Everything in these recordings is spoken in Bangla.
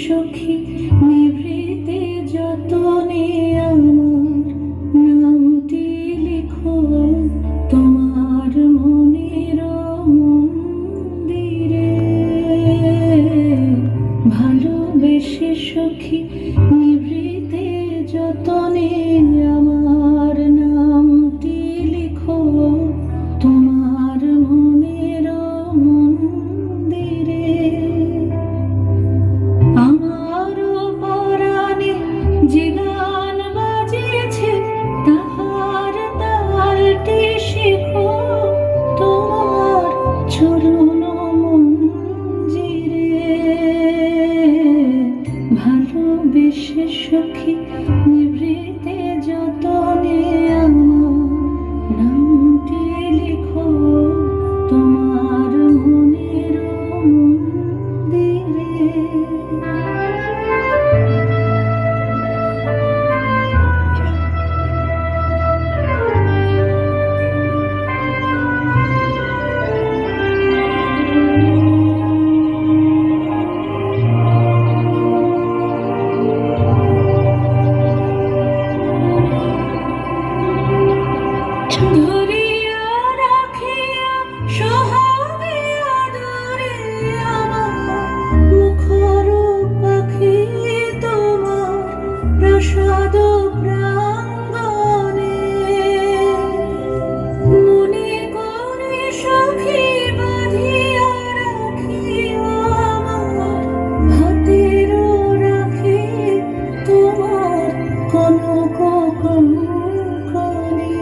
সখী নিভৃতে যতনে আমার নামটি লিখো তোমার মনের মন্দিরে। ভালোবেসে সখী নিভৃতে যতনে আমার নামটি লিখো তোমার মনের মন্দিরে। আমার পরাণে যে গান বাজিয়েছে তাহার তালটি শেখো তোমার চরণ মঞ্জিরে। ভালোবেসে সখী নিভৃতে যতনে আমার নামটি লিখো তোমার মনের মন্দিরে। ধরিয়া রাখিয়া সোহাগে আদরে আমার মুখর পাখি তোমার প্রসাদ প্রাঙ্গণে। মনে করে সখী বাঁধিয়া রাখিও আমার হাতের রাখি তোমার কনক কঙ্কণে।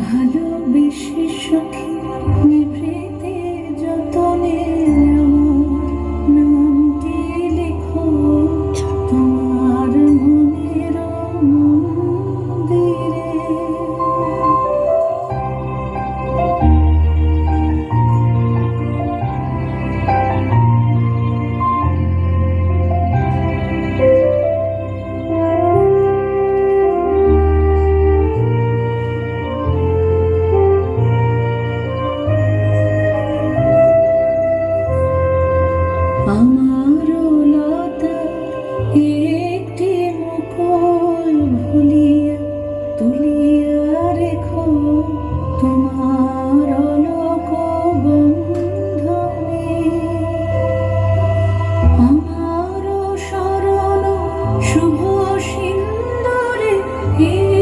ভালোবেসে সখী নিভৃতে যতনে আমার নামটি লিখো তোমার মনের মন্দিরে। আমার লতার একটি মুকুল ভুলিয়া তুলিয়া রেখো তোমার অলক বন্ধনে। আমার শরণ শুভ সিন্দুরে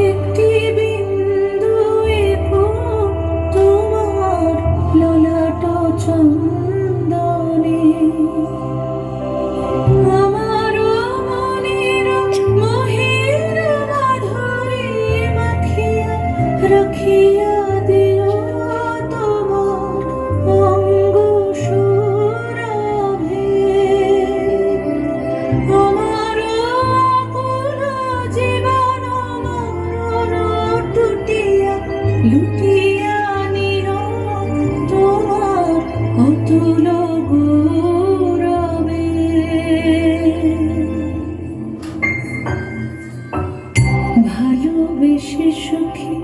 একটি বিন্দু এঁকো তোমার ললাট চন্দনে। আমার মনের মোহের মাধুরী মাখিয়া রাখিয়া দিও তোমার অঙ্গ সুরভে। আমার আকুল জীবন মরণ টুটিয়া লুটিয়া নিও তোমার অতুল গৌরবে। ভালোবেসে সখী